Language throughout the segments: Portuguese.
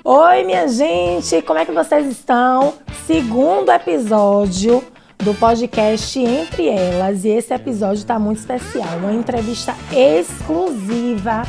Oi, minha gente, como é que vocês estão? Segundo episódio do podcast Entre Elas, e esse episódio está muito especial, uma entrevista exclusiva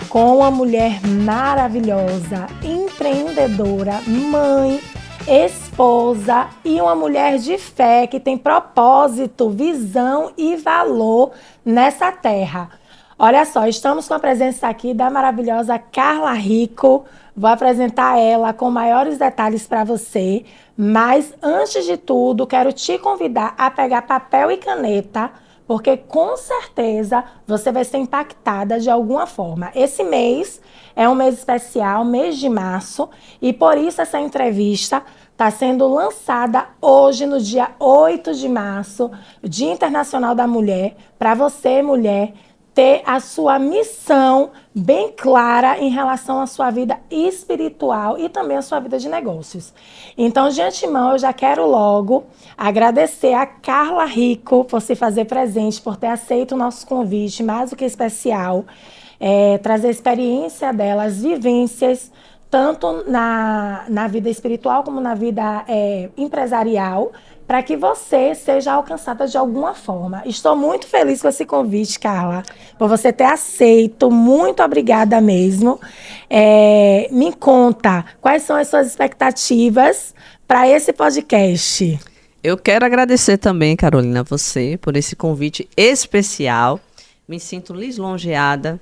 com uma mulher maravilhosa, empreendedora, mãe, esposa e uma mulher de fé que tem propósito, visão e valor nessa terra. Olha só, estamos com a presença aqui da maravilhosa Carla Rico. Vou apresentar ela com maiores detalhes para você, mas antes de tudo, quero te convidar a pegar papel e caneta, porque com certeza você vai ser impactada de alguma forma. Esse mês é um mês especial, mês de março, e por isso essa entrevista está sendo lançada hoje, no dia 8 de março, Dia Internacional da Mulher, para você, mulher, ter a sua missão bem clara em relação à sua vida espiritual e também à sua vida de negócios. Então, de antemão, eu já quero logo agradecer a Carla Rico por se fazer presente, por ter aceito o nosso convite, mais do que especial, trazer a experiência dela, as vivências, tanto na vida espiritual como na vida empresarial, para que você seja alcançada de alguma forma. Estou muito feliz com esse convite, Carla, por você ter aceito. Muito obrigada mesmo. Me conta, quais são as suas expectativas para esse podcast? Eu quero agradecer também, Carolina, a você por esse convite especial. Me sinto lisonjeada.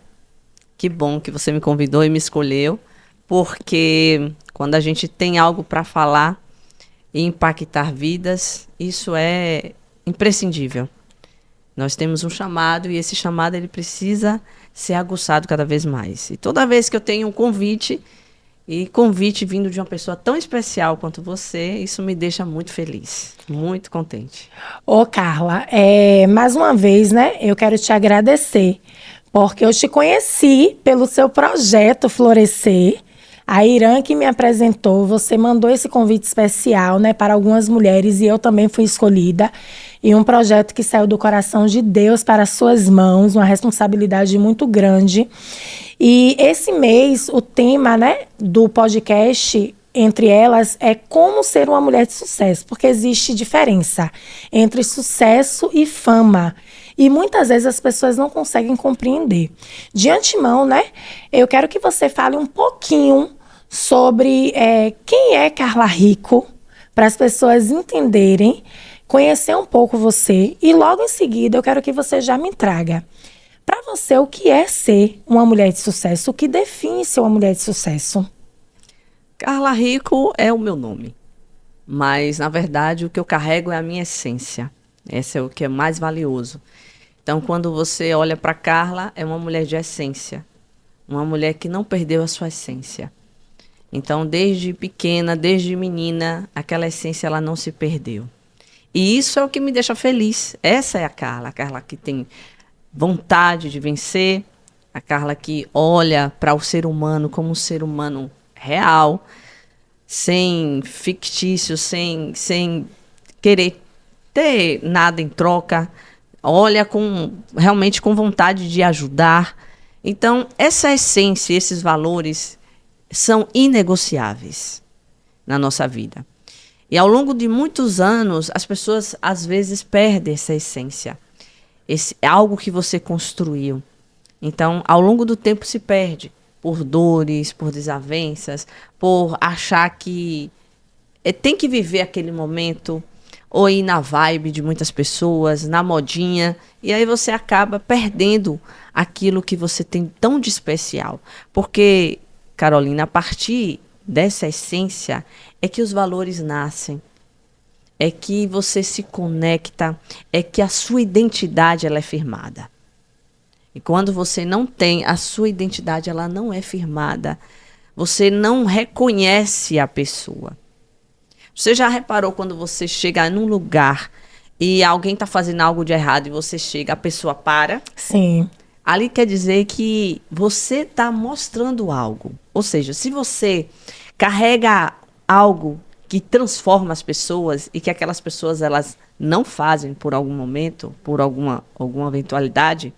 Que bom que você me convidou e me escolheu, porque quando a gente tem algo para falar e impactar vidas, isso é imprescindível. Nós temos um chamado e esse chamado ele precisa ser aguçado cada vez mais. E toda vez que eu tenho um convite, e convite vindo de uma pessoa tão especial quanto você, isso me deixa muito feliz, muito contente. Ô, Carla, mais uma vez, né, eu quero te agradecer, porque eu te conheci pelo seu projeto Florescer. A Irã que me apresentou, você mandou esse convite especial, né, para algumas mulheres, e eu também fui escolhida. E um projeto que saiu do coração de Deus para as suas mãos, uma responsabilidade muito grande. E esse mês, o tema, né, do podcast Entre Elas é como ser uma mulher de sucesso, porque existe diferença entre sucesso e fama. E muitas vezes as pessoas não conseguem compreender. De antemão, né, eu quero que você fale um pouquinho sobre quem é Carla Rico, para as pessoas entenderem, conhecer um pouco você. E logo em seguida eu quero que você já me traga, para você, o que é ser uma mulher de sucesso, o que define ser uma mulher de sucesso. Carla Rico é o meu nome, mas na verdade o que eu carrego é a minha essência. Esse é o que é mais valioso. Então, quando você olha para Carla, é uma mulher de essência, uma mulher que não perdeu a sua essência. Então, desde pequena, desde menina, aquela essência ela não se perdeu. E isso é o que me deixa feliz. Essa é a Carla que tem vontade de vencer, a Carla que olha para o ser humano como um ser humano real, sem fictício, sem querer ter nada em troca, olha realmente com vontade de ajudar. Então, essa essência, esses valores são inegociáveis na nossa vida. E ao longo de muitos anos, as pessoas às vezes perdem essa essência. É algo que você construiu. Então, ao longo do tempo se perde por dores, por desavenças, por achar que tem que viver aquele momento, ou ir na vibe de muitas pessoas, na modinha, e aí você acaba perdendo aquilo que você tem tão de especial. Porque, Carolina, a partir dessa essência é que os valores nascem, é que você se conecta, é que a sua identidade ela é firmada. E quando você não tem a sua identidade, ela não é firmada, você não reconhece a pessoa. Você já reparou quando você chega num lugar e alguém está fazendo algo de errado e você chega, a pessoa para? Sim. Ali quer dizer que você está mostrando algo. Ou seja, se você carrega algo que transforma as pessoas e que aquelas pessoas elas não fazem por algum momento, por alguma eventualidade,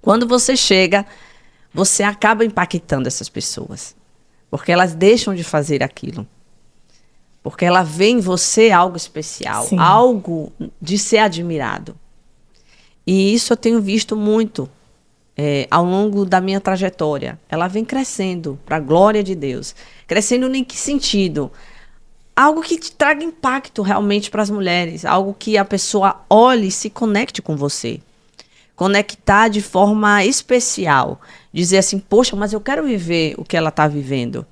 quando você chega, você acaba impactando essas pessoas. Porque elas deixam de fazer aquilo. Porque ela vê em você algo especial, Sim. algo de ser admirado. E isso eu tenho visto muito ao longo da minha trajetória. Ela vem crescendo, para a glória de Deus. Crescendo em que sentido? Algo que te traga impacto realmente para as mulheres. Algo que a pessoa olhe e se conecte com você. Conectar de forma especial. Dizer assim, poxa, mas eu quero viver o que ela está vivendo.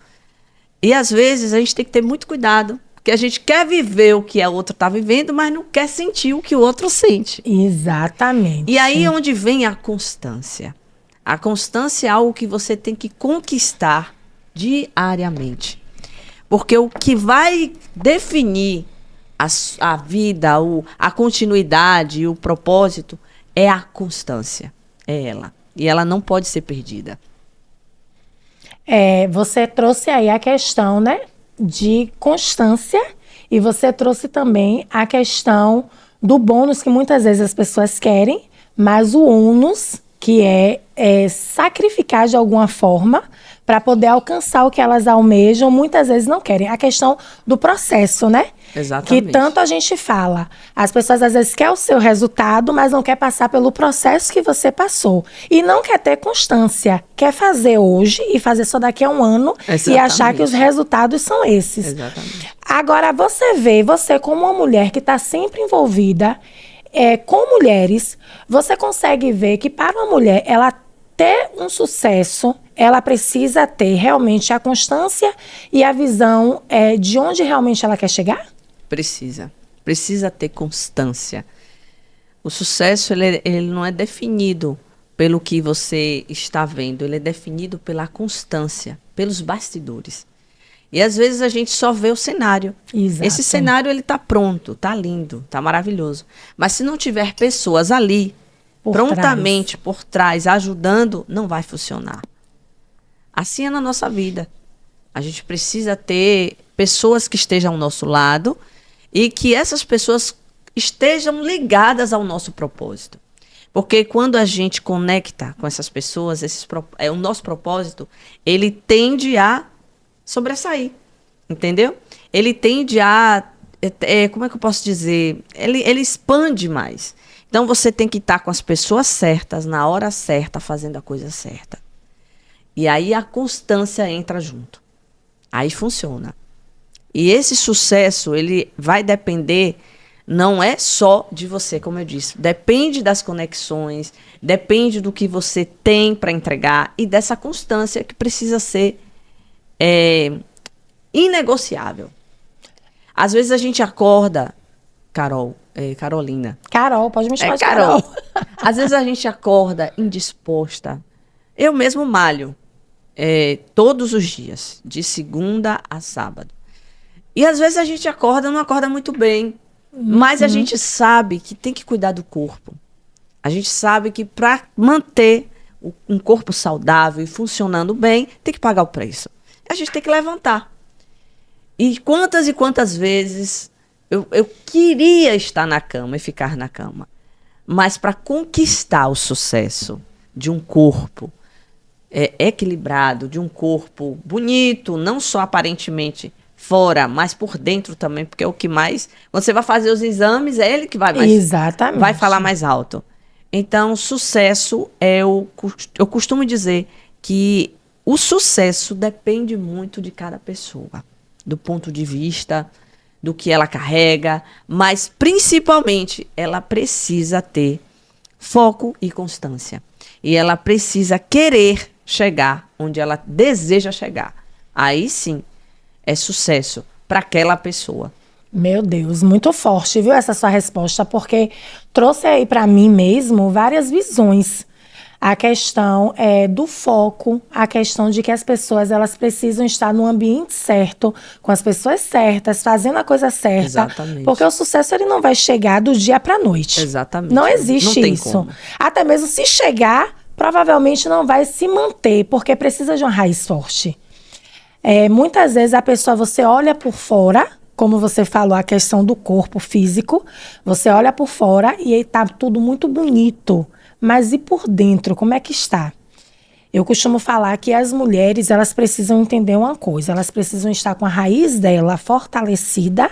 E às vezes a gente tem que ter muito cuidado. Porque a gente quer viver o que a outra está vivendo, mas não quer sentir o que o outro sente. Exatamente. E aí é onde vem a constância. A constância é algo que você tem que conquistar diariamente. Porque o que vai definir a vida, a continuidade e o propósito é a constância. É ela. E ela não pode ser perdida. Você trouxe aí a questão, né, de constância, e você trouxe também a questão do bônus que muitas vezes as pessoas querem, mas o ônus, que é sacrificar de alguma forma para poder alcançar o que elas almejam, muitas vezes não querem. A questão do processo, né? Exatamente. Que tanto a gente fala. As pessoas às vezes querem o seu resultado, mas não quer passar pelo processo que você passou. E não quer ter constância. Quer fazer hoje e fazer só daqui a um ano. Exatamente. E achar que os resultados são esses. Exatamente. Agora, você como uma mulher que está sempre envolvida com mulheres, você consegue ver que para uma mulher, ela ter um sucesso, ela precisa ter realmente a constância e a visão de onde realmente ela quer chegar? Precisa. Precisa ter constância. O sucesso, ele não é definido pelo que você está vendo, ele é definido pela constância, pelos bastidores. E às vezes a gente só vê o cenário. Exato. Esse cenário, ele tá pronto, tá lindo, tá maravilhoso. Mas se não tiver pessoas ali, prontamente por trás, ajudando, não vai funcionar. Assim é na nossa vida. A gente precisa ter pessoas que estejam ao nosso lado e que essas pessoas estejam ligadas ao nosso propósito. Porque quando a gente conecta com essas pessoas, o nosso propósito, ele tende a sobressair, entendeu? Ele tende a, como é que eu posso dizer? Ele expande mais. Então você tem que estar com as pessoas certas, na hora certa, fazendo a coisa certa. E aí a constância entra junto. Aí funciona. E esse sucesso, ele vai depender, não é só de você, como eu disse. Depende das conexões, depende do que você tem para entregar e dessa constância que precisa ser inegociável. Às vezes a gente acorda, Carolina. Carol, pode me chamar de Carol. Carol. Às vezes a gente acorda indisposta. Eu mesmo malho todos os dias, de segunda a sábado. E às vezes a gente não acorda muito bem. Mas a gente sabe que tem que cuidar do corpo. A gente sabe que para manter um corpo saudável e funcionando bem, tem que pagar o preço. A gente tem que levantar. E quantas vezes eu queria estar na cama e ficar na cama. Mas para conquistar o sucesso de um corpo equilibrado, de um corpo bonito, não só aparentemente fora, mas por dentro também, porque é o que mais... Quando você vai fazer os exames, é ele que vai falar mais alto. Então, sucesso eu costumo dizer que o sucesso depende muito de cada pessoa, do ponto de vista, do que ela carrega, mas principalmente ela precisa ter foco e constância. E ela precisa querer chegar onde ela deseja chegar. Aí sim, é sucesso para aquela pessoa. Meu Deus, muito forte, viu, essa sua resposta, porque trouxe aí para mim mesmo várias visões. A questão do foco, a questão de que as pessoas elas precisam estar no ambiente certo, com as pessoas certas, fazendo a coisa certa. Exatamente. Porque o sucesso ele não vai chegar do dia para a noite. Exatamente. Não existe isso. Como. Até mesmo se chegar, provavelmente não vai se manter, porque precisa de uma raiz forte. Muitas vezes a pessoa, você olha por fora, como você falou, a questão do corpo físico, você olha por fora e está tudo muito bonito. Mas e por dentro, como é que está? Eu costumo falar que as mulheres, elas precisam entender uma coisa, elas precisam estar com a raiz dela fortalecida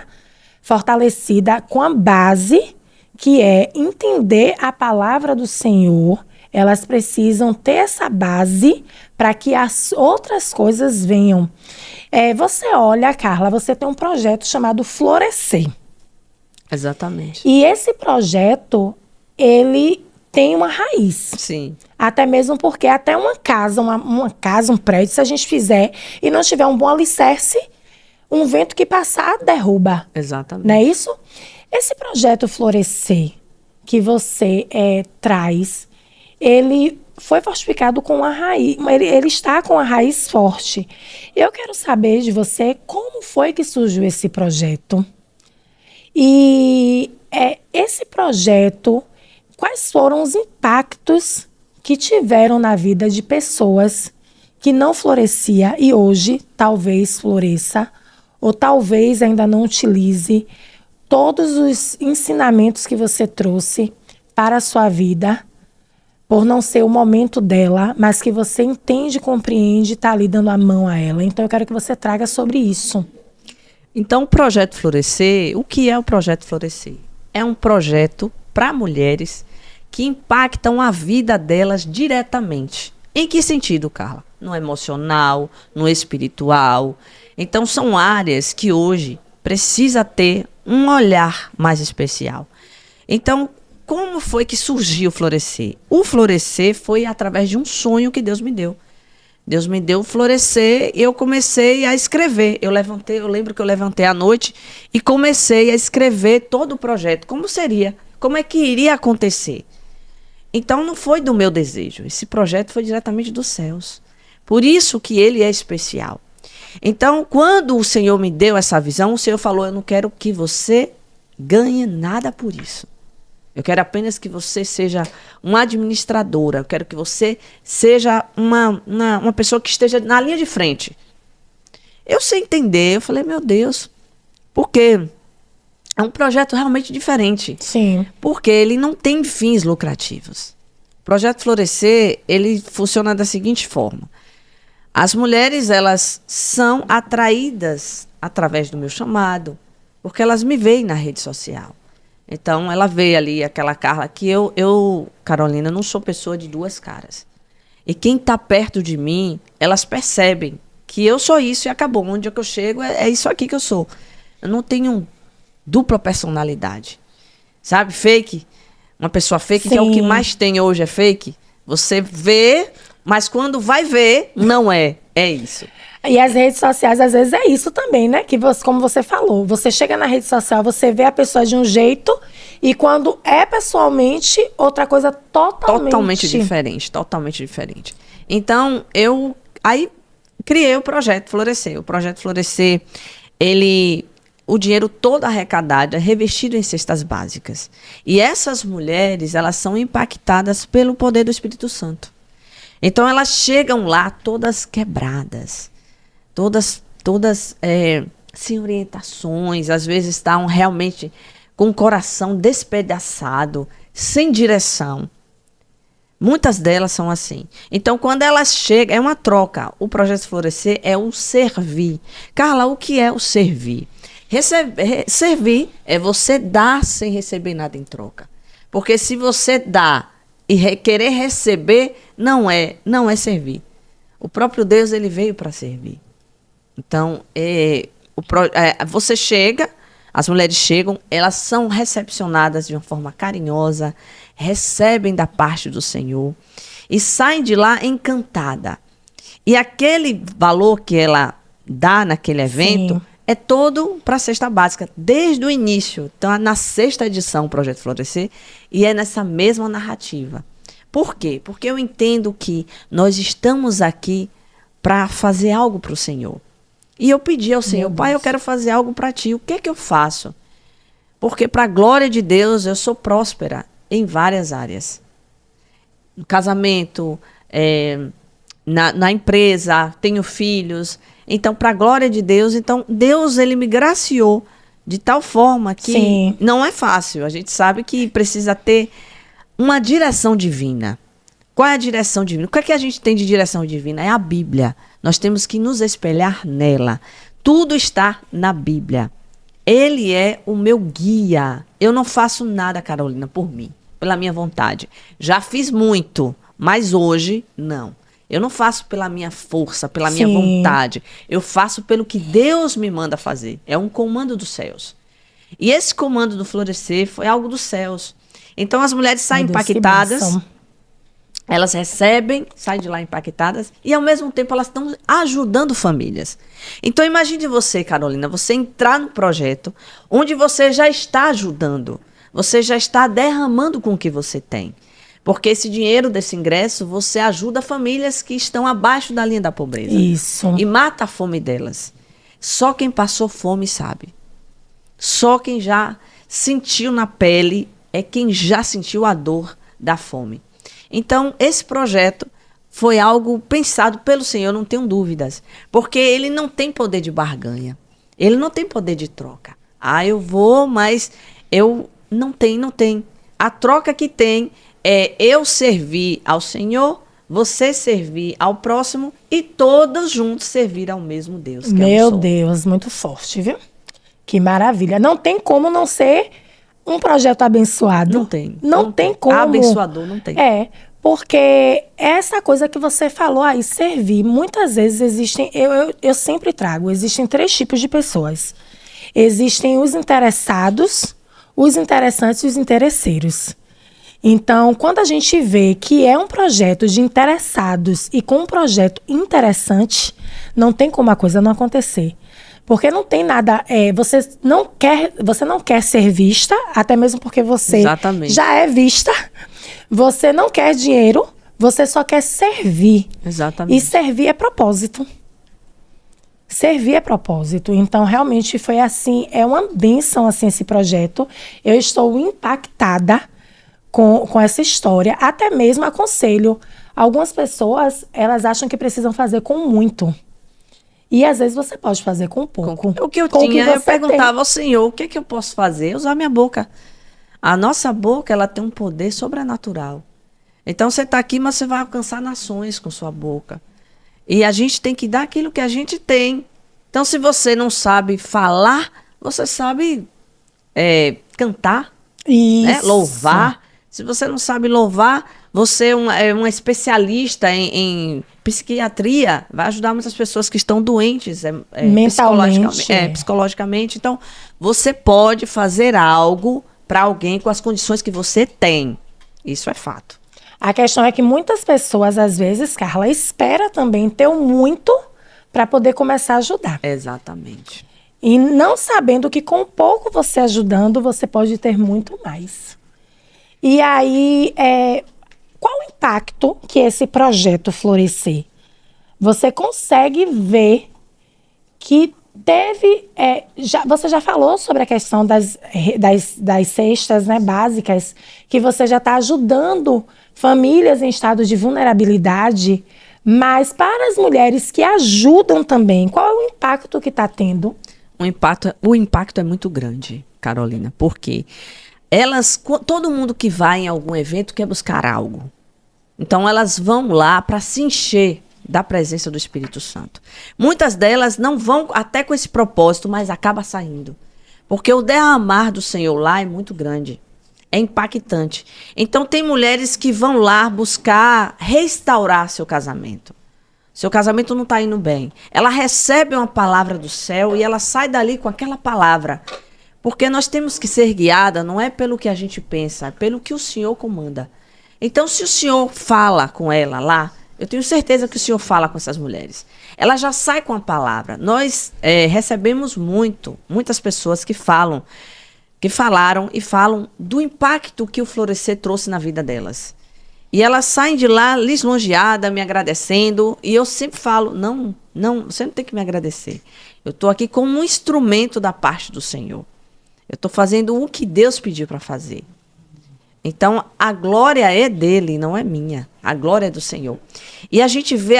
com a base, que é entender a palavra do Senhor. Elas precisam ter essa base para que as outras coisas venham. Você olha, Carla, você tem um projeto chamado Florescer. Exatamente. E esse projeto, ele tem uma raiz. Sim. Até mesmo porque até uma casa, um prédio, se a gente fizer e não tiver um bom alicerce, um vento que passar derruba. Exatamente. Não é isso? Esse projeto Florescer que você traz, ele foi fortificado com a raiz, ele está com a raiz forte. Eu quero saber de você como foi que surgiu esse projeto. E esse projeto, quais foram os impactos que tiveram na vida de pessoas que não florescia e hoje talvez floresça, ou talvez ainda não utilize todos os ensinamentos que você trouxe para a sua vida, por não ser o momento dela, mas que você entende, compreende, está ali dando a mão a ela. Então eu quero que você traga sobre isso. Então, o Projeto Florescer, o que é o Projeto Florescer? É um projeto para mulheres que impactam a vida delas diretamente. Em que sentido, Carla? No emocional, no espiritual. Então, são áreas que hoje precisa ter um olhar mais especial. Então, como foi que surgiu o Florescer? O Florescer foi através de um sonho que Deus me deu. Deus me deu florescer e eu comecei a escrever. Eu lembro que eu levantei à noite e comecei a escrever todo o projeto. Como seria? Como é que iria acontecer? Então não foi do meu desejo. Esse projeto foi diretamente dos céus. Por isso que ele é especial. Então, quando o Senhor me deu essa visão, o Senhor falou: eu não quero que você ganhe nada por isso. Eu quero apenas que você seja uma administradora. Eu quero que você seja uma pessoa que esteja na linha de frente. Eu sei entender. Eu falei, meu Deus, por quê? É um projeto realmente diferente. Sim. Porque ele não tem fins lucrativos. O Projeto Florescer, ele funciona da seguinte forma. As mulheres, elas são atraídas através do meu chamado, porque elas me veem na rede social. Então, ela vê ali aquela Carla que eu, Carolina, não sou pessoa de duas caras. E quem está perto de mim, elas percebem que eu sou isso e acabou. Onde é que eu chego, é isso aqui que eu sou. Eu não tenho dupla personalidade. Sabe, fake? Uma pessoa fake, que é o que mais tem hoje, é fake. Você vê, mas quando vai ver, não é. É isso. E as redes sociais, às vezes, é isso também, né? Que você, como você falou, você chega na rede social, você vê a pessoa de um jeito e quando é pessoalmente, outra coisa totalmente diferente. Totalmente diferente. Então, eu aí criei o Projeto Florescer. O Projeto Florescer, o dinheiro todo arrecadado é revestido em cestas básicas. E essas mulheres, elas são impactadas pelo poder do Espírito Santo. Então, elas chegam lá todas quebradas. Todas sem orientações, às vezes estão realmente com o coração despedaçado, sem direção. Muitas delas são assim. Então, quando elas chegam, é uma troca. O Projeto Florescer é o servir. Carla, o que é o servir? Servir é você dar sem receber nada em troca. Porque se você dá e querer receber, não é servir. O próprio Deus, ele veio para servir. Então, você chega, as mulheres chegam, elas são recepcionadas de uma forma carinhosa, recebem da parte do Senhor e saem de lá encantada. E aquele valor que ela dá naquele evento é todo para a cesta básica, desde o início. Então, na sexta edição do Projeto Florescer, e é nessa mesma narrativa. Por quê? Porque eu entendo que nós estamos aqui para fazer algo para o Senhor. E eu pedi ao Senhor, Pai, eu quero fazer algo para ti. O que é que eu faço? Porque para a glória de Deus, eu sou próspera em várias áreas. No casamento, na empresa, tenho filhos. Então, para a glória de Deus, Deus, ele me graciou de tal forma que não é fácil. A gente sabe que precisa ter uma direção divina. Qual é a direção divina? O que é que a gente tem de direção divina? É a Bíblia. Nós temos que nos espelhar nela. Tudo está na Bíblia. Ele é o meu guia. Eu não faço nada, Carolina, por mim, pela minha vontade. Já fiz muito, mas hoje, não. Eu não faço pela minha força, pela minha vontade. Eu faço pelo que Deus me manda fazer. É um comando dos céus. E esse comando do Florescer foi algo dos céus. Então as mulheres saem impactadas, elas recebem, saem de lá impactadas e ao mesmo tempo elas estão ajudando famílias. Então imagine você, Carolina, você entrar no projeto onde você já está ajudando, você já está derramando com o que você tem. Porque esse dinheiro desse ingresso, você ajuda famílias que estão abaixo da linha da pobreza. Isso. E mata a fome delas. Só quem passou fome sabe. Só quem já sentiu na pele é quem já sentiu a dor da fome. Então, esse projeto foi algo pensado pelo Senhor, não tenho dúvidas. Porque ele não tem poder de barganha. Ele não tem poder de troca. Ah, eu vou, mas eu não tem. A troca que tem é eu servir ao Senhor, você servir ao próximo e todos juntos servir ao mesmo Deus. Meu Deus, muito forte, viu? Que maravilha. Não tem como não ser um projeto abençoado. Não tem. Não tem como. Abençoador não tem. É, porque essa coisa que você falou aí, servir, muitas vezes existem, eu sempre trago, existem 3 tipos de pessoas. Existem os interessados, os interessantes e os interesseiros. Então, quando a gente vê que é um projeto de interessados e com um projeto interessante, não tem como a coisa não acontecer. Porque não tem nada, você não quer ser vista, até mesmo porque você Exatamente. já é vista. Você não quer dinheiro, você só quer servir. Exatamente. E servir é propósito. Servir é propósito. Então, realmente foi assim, é uma bênção assim, esse projeto. Eu estou impactada com essa história. Até mesmo aconselho. Algumas pessoas, elas acham que precisam fazer com muito. E às vezes você pode fazer com pouco. O que eu tinha, eu perguntava ao Senhor, o que é que eu posso fazer? Usar minha boca. A nossa boca, ela tem um poder sobrenatural. Então você está aqui, mas você vai alcançar nações com sua boca. E a gente tem que dar aquilo que a gente tem. Então se você não sabe falar, você sabe cantar, né? Louvar. Se você não sabe louvar, você é uma especialista em psiquiatria, vai ajudar muitas pessoas que estão doentes mentalmente, psicologicamente. Então, você pode fazer algo para alguém com as condições que você tem. Isso é fato. A questão é que muitas pessoas, às vezes, Carla, espera também ter o muito para poder começar a ajudar. Exatamente. E não sabendo que com pouco você ajudando, você pode ter muito mais. E aí, qual o impacto que esse projeto Florescer? Você consegue ver que teve... você já falou sobre a questão das cestas, né, básicas, que você já está ajudando famílias em estado de vulnerabilidade, mas para as mulheres que ajudam também, qual é o impacto que está tendo? O impacto é muito grande, Carolina, porque todo mundo que vai em algum evento quer buscar algo. Então elas vão lá para se encher da presença do Espírito Santo. Muitas delas não vão até com esse propósito, mas acaba saindo. Porque o derramar do Senhor lá é muito grande. É impactante. Então tem mulheres que vão lá buscar restaurar seu casamento. Seu casamento não está indo bem. Ela recebe uma palavra do céu e ela sai dali com aquela palavra. Porque nós temos que ser guiada, não é pelo que a gente pensa, é pelo que o Senhor comanda. Então, se o Senhor fala com ela lá, eu tenho certeza que o Senhor fala com essas mulheres. Ela já sai com a palavra. Nós recebemos muitas pessoas que falaram e falam do impacto que o Florescer trouxe na vida delas. E elas saem de lá lisonjeadas, me agradecendo. E eu sempre falo, não, você não tem que me agradecer. Eu estou aqui como um instrumento da parte do Senhor. Eu estou fazendo o que Deus pediu para fazer. Então, a glória é dele, não é minha. A glória é do Senhor. E a gente vê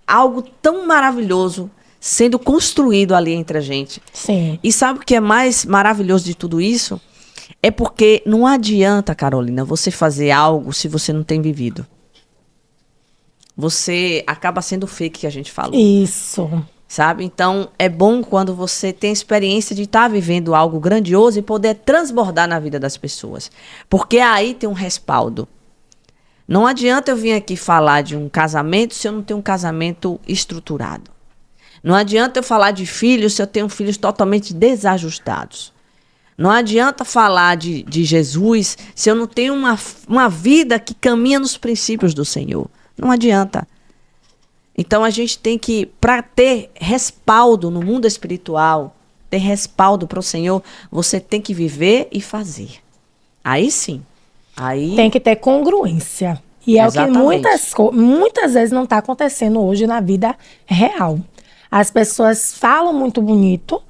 algo tão maravilhoso sendo construído ali entre a gente. Sim. E sabe o que é mais maravilhoso de tudo isso? É porque não adianta, Carolina, você fazer algo se você não tem vivido. Você acaba sendo fake, que a gente falou. Isso. Sabe? Então, é bom quando você tem a experiência de estar vivendo algo grandioso e poder transbordar na vida das pessoas. Porque aí tem um respaldo. Não adianta eu vir aqui falar de um casamento se eu não tenho um casamento estruturado. Não adianta eu falar de filhos se eu tenho filhos totalmente desajustados. Não adianta falar de Jesus se eu não tenho uma vida que caminha nos princípios do Senhor. Não adianta. Então a gente tem que, para ter respaldo no mundo espiritual, ter respaldo para o Senhor, você tem que viver e fazer. Aí sim. Aí tem que ter congruência. E é exatamente. o que muitas vezes não está acontecendo hoje na vida real. As pessoas falam muito bonito,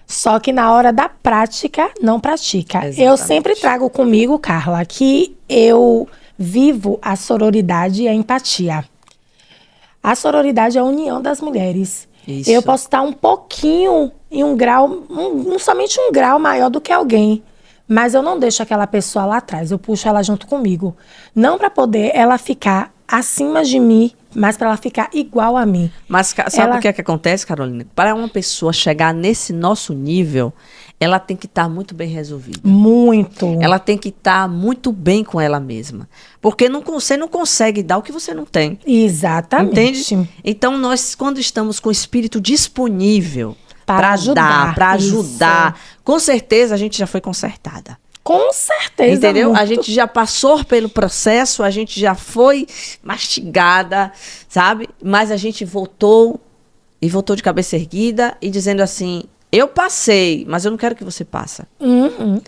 só que na hora da prática, não pratica. Exatamente. Eu sempre trago comigo, Carla, que eu vivo a sororidade e a empatia. A sororidade é a união das mulheres. Isso. Eu posso estar um pouquinho em um grau, somente um grau maior do que alguém. Mas eu não deixo aquela pessoa lá atrás, eu puxo ela junto comigo. Não para poder ela ficar acima de mim, mas para ela ficar igual a mim. Mas sabe o que é que acontece, Carolina? Para uma pessoa chegar nesse nosso nível, ela tem que estar muito bem resolvida. Muito. Ela tem que estar muito bem com ela mesma. Porque você não consegue dar o que você não tem. Exatamente. Entende? Então, nós, quando estamos com o espírito disponível para ajudar, para ajudar, isso. Com certeza a gente já foi consertada. Com certeza. Entendeu? Muito. A gente já passou pelo processo, a gente já foi mastigada, sabe? Mas a gente voltou e voltou de cabeça erguida e dizendo assim: eu passei, mas eu não quero que você passe.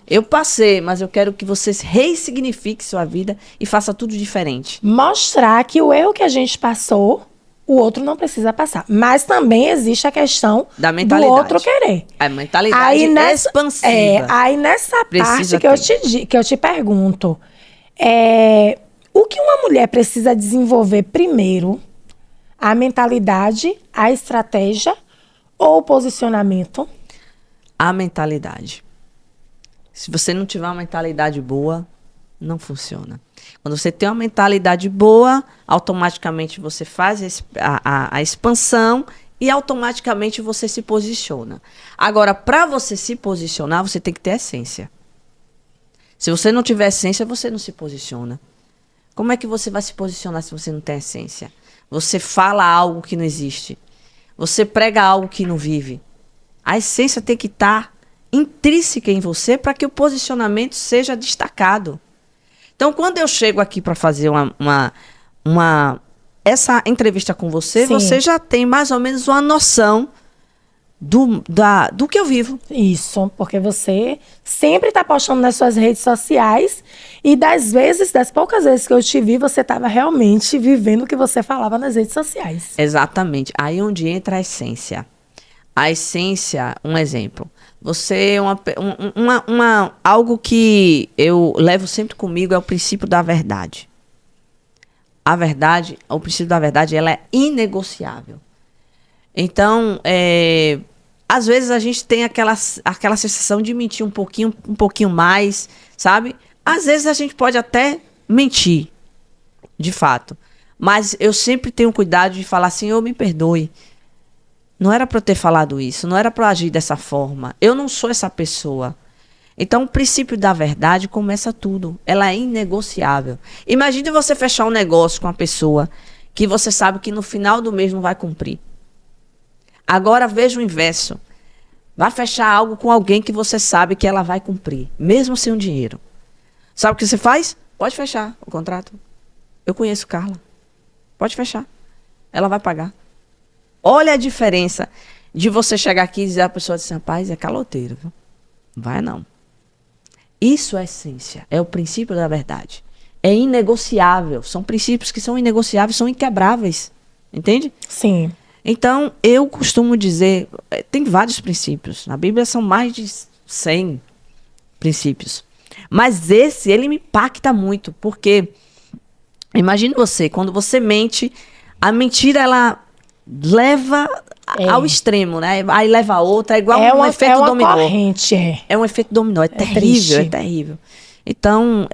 Eu passei, mas eu quero que você ressignifique sua vida e faça tudo diferente. Mostrar que o erro que a gente passou, o outro não precisa passar. Mas também existe a questão da mentalidade. Do outro querer. A mentalidade expansiva. Aí nessa precisa parte que eu te pergunto, o que uma mulher precisa desenvolver primeiro? A mentalidade, a estratégia ou o posicionamento? A mentalidade. Se você não tiver uma mentalidade boa, não funciona. Quando você tem uma mentalidade boa, automaticamente você faz a expansão e automaticamente você se posiciona. Agora, para você se posicionar, você tem que ter essência. Se você não tiver essência, você não se posiciona. Como é que você vai se posicionar se você não tem essência? Você fala algo que não existe. Você prega algo que não vive. A essência tem que estar intrínseca em você para que o posicionamento seja destacado. Então, quando eu chego aqui para fazer essa entrevista com você, sim, você já tem mais ou menos uma noção do que eu vivo. Isso, porque você sempre está postando nas suas redes sociais e das poucas vezes que eu te vi, você estava realmente vivendo o que você falava nas redes sociais. Exatamente. Aí onde entra a essência. A essência, um exemplo. Você, algo que eu levo sempre comigo é o princípio da verdade. A verdade, o princípio da verdade, ela é inegociável. Então, às vezes a gente tem aquela sensação de mentir um pouquinho mais, sabe? Às vezes a gente pode até mentir, de fato. Mas eu sempre tenho cuidado de falar assim: Senhor, me perdoe. Não era para eu ter falado isso, não era para eu agir dessa forma. Eu não sou essa pessoa. Então, o princípio da verdade começa tudo. Ela é inegociável. Imagine você fechar um negócio com uma pessoa que você sabe que no final do mês não vai cumprir. Agora, veja o inverso. Vai fechar algo com alguém que você sabe que ela vai cumprir, mesmo sem o dinheiro. Sabe o que você faz? Pode fechar o contrato. Eu conheço Carla. Pode fechar. Ela vai pagar. Olha a diferença de você chegar aqui e dizer à pessoa assim: rapaz, é caloteiro, viu? Vai não. Isso é essência, é o princípio da verdade. É inegociável, são princípios que são inegociáveis, são inquebráveis. Entende? Sim. Então, eu costumo dizer, tem vários princípios. Na Bíblia são mais de 100 princípios. Mas esse, ele me impacta muito, porque imagine você, quando você mente, a mentira, ela leva ao extremo, né? Aí leva a outra, é igual um efeito é uma dominó. Corrente, É um efeito dominó, é terrível, triste. é terrível. Então,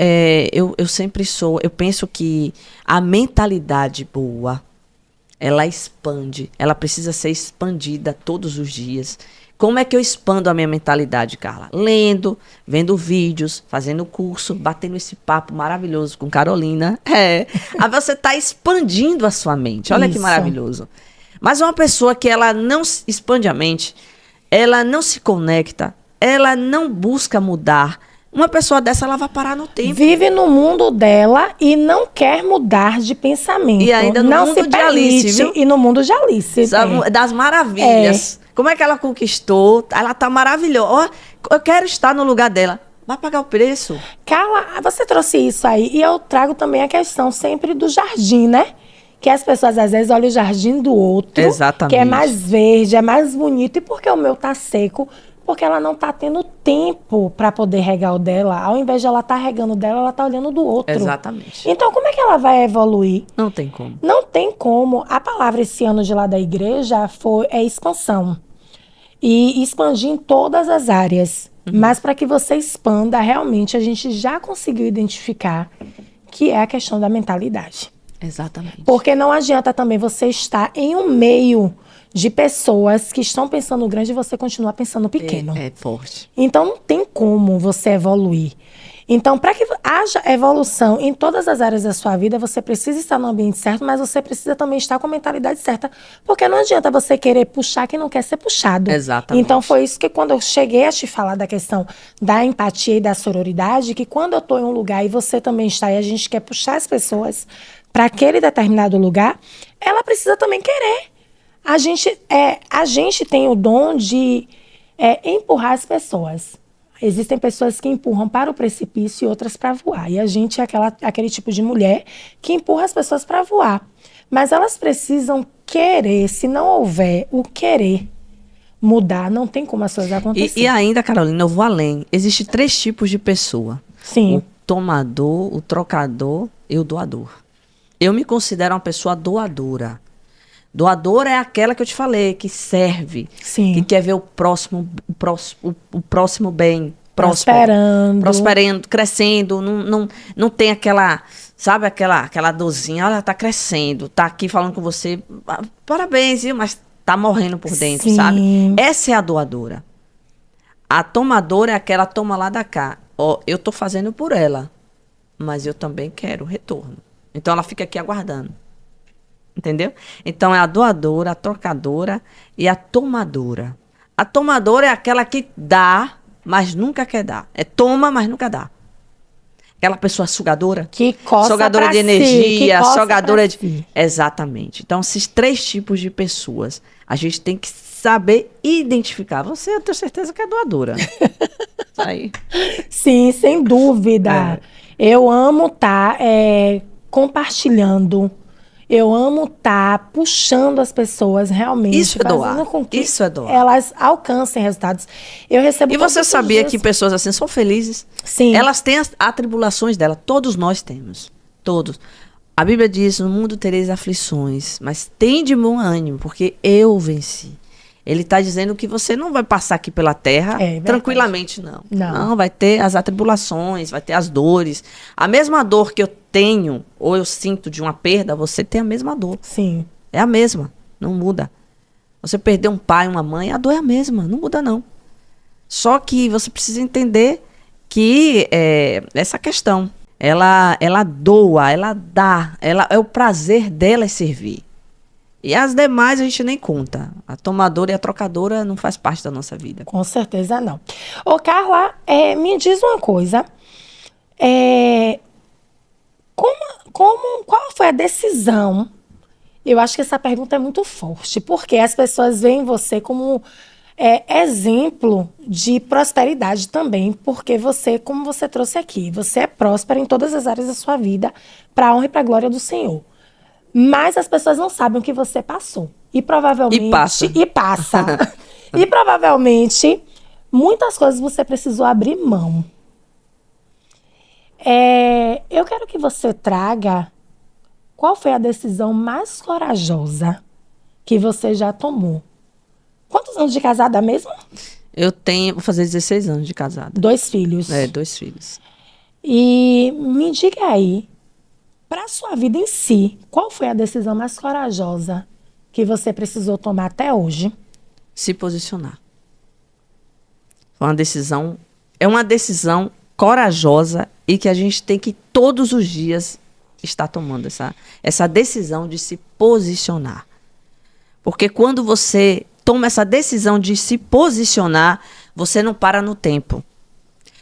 eu sempre eu penso que a mentalidade boa, ela expande, ela precisa ser expandida todos os dias. Como é que eu expando a minha mentalidade, Carla? Lendo, vendo vídeos, fazendo curso, batendo esse papo maravilhoso com Carolina. Aí você está expandindo a sua mente. Olha que Isso. maravilhoso. Mas uma pessoa que ela não expande a mente, ela não se conecta, ela não busca mudar, uma pessoa dessa, ela vai parar no tempo. Vive no mundo dela e não quer mudar de pensamento. E ainda no não mundo se de Alice, permite, viu? E no mundo de Alice. Sabe, das maravilhas. Como é que ela conquistou? Ela tá maravilhosa. Eu quero estar no lugar dela. Vai pagar o preço. Carla, você trouxe isso aí. E eu trago também a questão sempre do jardim, né? Que as pessoas às vezes olham o jardim do outro. Exatamente. Que é mais verde, é mais bonito. E por que o meu tá seco? Porque ela não tá tendo tempo para poder regar o dela. Ao invés de ela tá regando o dela, ela tá olhando do outro. Exatamente. Então, como é que ela vai evoluir? Não tem como. Não tem como. A palavra esse ano de lá da igreja é expansão. E expandir em todas as áreas. Mas para que você expanda, realmente a gente já conseguiu identificar que é a questão da mentalidade. Exatamente. Porque não adianta também você estar em um meio de pessoas que estão pensando grande e você continuar pensando pequeno. É forte. Então não tem como você evoluir. Então, para que haja evolução em todas as áreas da sua vida, você precisa estar no ambiente certo, mas você precisa também estar com a mentalidade certa. Porque não adianta você querer puxar quem não quer ser puxado. Exatamente. Então, foi isso que quando eu cheguei a te falar da questão da empatia e da sororidade, que quando eu estou em um lugar e você também está e a gente quer puxar as pessoas para aquele determinado lugar, ela precisa também querer. A gente tem o dom de empurrar as pessoas. Existem pessoas que empurram para o precipício e outras para voar. E a gente é aquele tipo de mulher que empurra as pessoas para voar. Mas elas precisam querer. Se não houver o querer mudar, não tem como as coisas acontecerem. E ainda, Carolina, eu vou além. Existem 3 tipos de pessoa. Sim. O tomador, o trocador e o doador. Eu me considero uma pessoa doadora. Doadora é aquela que eu te falei, que serve, Sim. que quer ver o próximo bem, prosperando, crescendo, não tem aquela, sabe, aquela dorzinha, olha, tá crescendo, tá aqui falando com você, parabéns, viu, mas tá morrendo por dentro, Sim. sabe? Essa é a doadora. A tomadora é aquela toma lá da cá, ó, eu tô fazendo por ela, mas eu também quero retorno. Então ela fica aqui aguardando. Entendeu? Então é a doadora, a trocadora e a tomadora. A tomadora é aquela que dá, mas nunca quer dar. Toma, mas nunca dá. Aquela pessoa sugadora. Que coça sugadora pra de si, energia, que coça sugadora pra de. si. Exatamente. Então, esses 3 tipos de pessoas, a gente tem que saber identificar. Você, eu tenho certeza que é doadora. Isso aí. Sim, sem dúvida. Eu amo estar compartilhando. Eu amo estar puxando as pessoas realmente. Isso é doar. Fazendo com que Isso é doar. elas alcancem resultados. Eu recebo E todos você os sabia dias- que pessoas assim são felizes? Sim. Elas têm as atribulações dela. Todos nós temos. Todos. A Bíblia diz, no mundo tereis aflições, mas tem de bom ânimo, porque eu venci. Ele está dizendo que você não vai passar aqui pela terra verdade. tranquilamente, não. Não. Vai ter as atribulações, vai ter as dores. A mesma dor que eu tenho, ou eu sinto de uma perda, você tem a mesma dor. Sim. É a mesma, não muda. Você perder um pai, uma mãe, a dor é a mesma, não muda não. Só que você precisa entender que essa questão, ela doa, ela dá, é o prazer dela é servir. E as demais a gente nem conta. A tomadora e a trocadora não faz parte da nossa vida. Com certeza não. Ô, Carla, me diz uma coisa. Qual foi a decisão? Eu acho que essa pergunta é muito forte, porque as pessoas veem você como exemplo de prosperidade também, porque você, como você trouxe aqui, você é próspera em todas as áreas da sua vida, para a honra e para a glória do Senhor. Mas as pessoas não sabem o que você passou. E provavelmente... E passa. E provavelmente, muitas coisas você precisou abrir mão. Eu quero que você traga qual foi a decisão mais corajosa que você já tomou Quantos anos de casada mesmo? Vou fazer 16 anos de casada. 2 filhos. 2 filhos. E me diga aí, para a sua vida em si, qual foi a decisão mais corajosa que você precisou tomar até hoje? Se posicionar. É uma decisão corajosa e que a gente tem que todos os dias estar tomando essa decisão de se posicionar. Porque quando você toma essa decisão de se posicionar, você não para no tempo.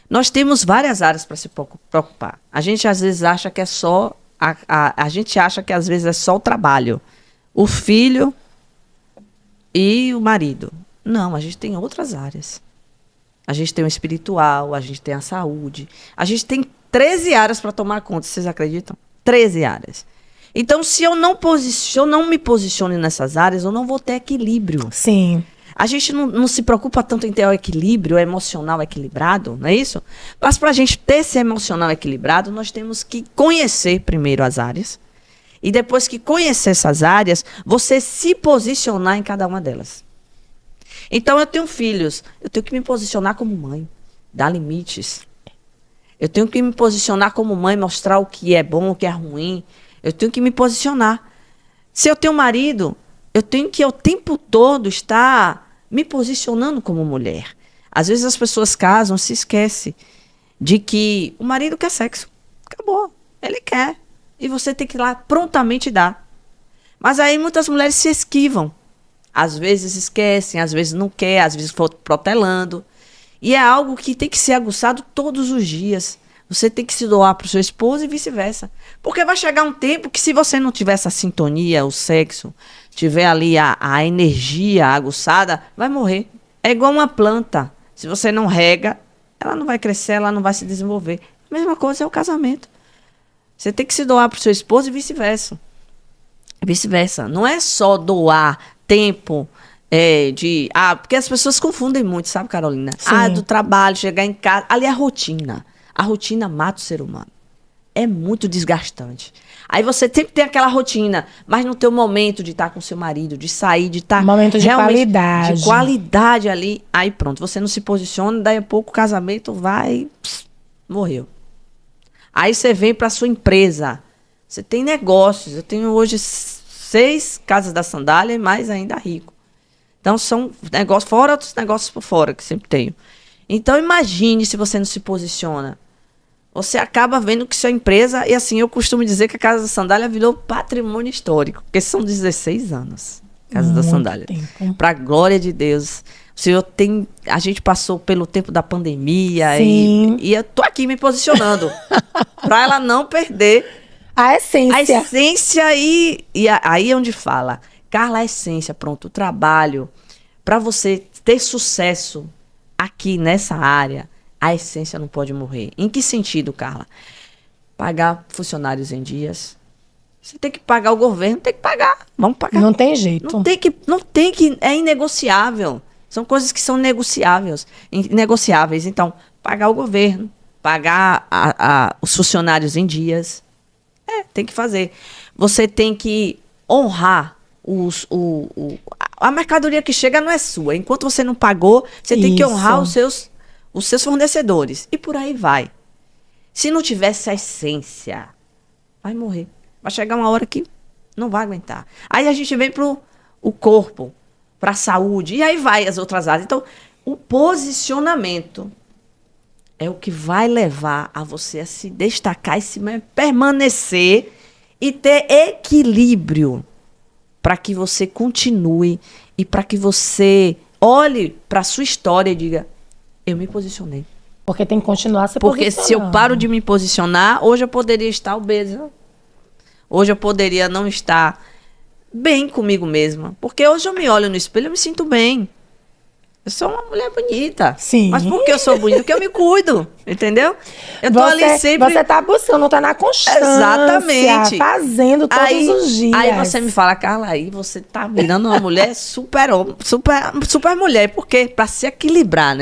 Nós temos várias áreas para se preocupar. A gente às vezes acha que é só a gente acha que às vezes é só o trabalho, o filho e o marido. Não, a gente tem outras áreas. A gente tem o espiritual, a gente tem a saúde. A gente tem 13 áreas para tomar conta, vocês acreditam? 13 áreas. Então, se eu não me posiciono nessas áreas, eu não vou ter equilíbrio. Sim. A gente não se preocupa tanto em ter o equilíbrio, o emocional equilibrado, não é isso? Mas para a gente ter esse emocional equilibrado, nós temos que conhecer primeiro as áreas. E depois que conhecer essas áreas, você se posicionar em cada uma delas. Então, eu tenho filhos, eu tenho que me posicionar como mãe, dar limites. Eu tenho que me posicionar como mãe, mostrar o que é bom, o que é ruim. Eu tenho que me posicionar. Se eu tenho marido, eu tenho que o tempo todo estar me posicionando como mulher. Às vezes as pessoas casam, se esquecem de que o marido quer sexo. Acabou, ele quer. E você tem que ir lá prontamente dar. Mas aí muitas mulheres se esquivam. Às vezes esquecem, às vezes não quer, às vezes protelando. E é algo que tem que ser aguçado todos os dias. Você tem que se doar para o seu esposo e vice-versa. Porque vai chegar um tempo que, se você não tiver essa sintonia, o sexo, tiver ali a energia aguçada, vai morrer. É igual uma planta. Se você não rega, ela não vai crescer, ela não vai se desenvolver. A mesma coisa é o casamento. Você tem que se doar para o seu esposo e vice-versa. Vice-versa. Não é só doar tempo porque as pessoas confundem muito, sabe, Carolina? Sim. Do trabalho, chegar em casa. Ali é a rotina. A rotina mata o ser humano. É muito desgastante. Aí você sempre tem aquela rotina, mas no teu momento de estar com seu marido, de sair, de estar momento de qualidade. De qualidade ali, aí pronto, você não se posiciona, daí a pouco o casamento morreu. Aí você vem para sua empresa. Você tem negócios. Eu tenho hoje 6 casas da sandália e mais ainda rico. Então são negócios, fora outros negócios por fora que sempre tenho. Então imagine se você não se posiciona. Você acaba vendo que sua empresa, e assim, eu costumo dizer que a Casa da Sandália virou patrimônio histórico, porque são 16 anos, Casa da Sandália. Para a glória de Deus. O Senhor a gente passou pelo tempo da pandemia e eu tô aqui me posicionando para ela não perder a essência. A essência e aí é onde fala, Carla, a essência, pronto, o trabalho. Para você ter sucesso aqui nessa área, a essência não pode morrer. Em que sentido, Carla? Pagar funcionários em dias. Você tem que pagar o governo, tem que pagar. Vamos pagar. Não tem jeito. Não tem que, é inegociável. São coisas que são negociáveis. Então, pagar o governo, pagar os funcionários em dias. Tem que fazer. Você tem que honrar a mercadoria que chega não é sua. Enquanto você não pagou, você tem que honrar os seus fornecedores. E por aí vai. Se não tivesse a essência, vai morrer. Vai chegar uma hora que não vai aguentar. Aí a gente vem pro o corpo, para a saúde, e aí vai as outras áreas. Então, o posicionamento é o que vai levar a você a se destacar e se permanecer e ter equilíbrio para que você continue e para que você olhe para a sua história e diga, eu me posicionei. Porque tem que continuar se posicionando. Porque se eu paro de me posicionar, hoje eu poderia estar obesa. Hoje eu poderia não estar bem comigo mesma. Porque hoje eu me olho no espelho e me sinto bem. Eu sou uma mulher bonita. Sim. Mas por que eu sou bonita? Porque eu me cuido, entendeu? Eu tô ali sempre... Você tá buscando, tá na constância. Exatamente. Fazendo todos os dias. Aí você me fala, Carla, aí você tá virando uma mulher super mulher. Por quê? Pra se equilibrar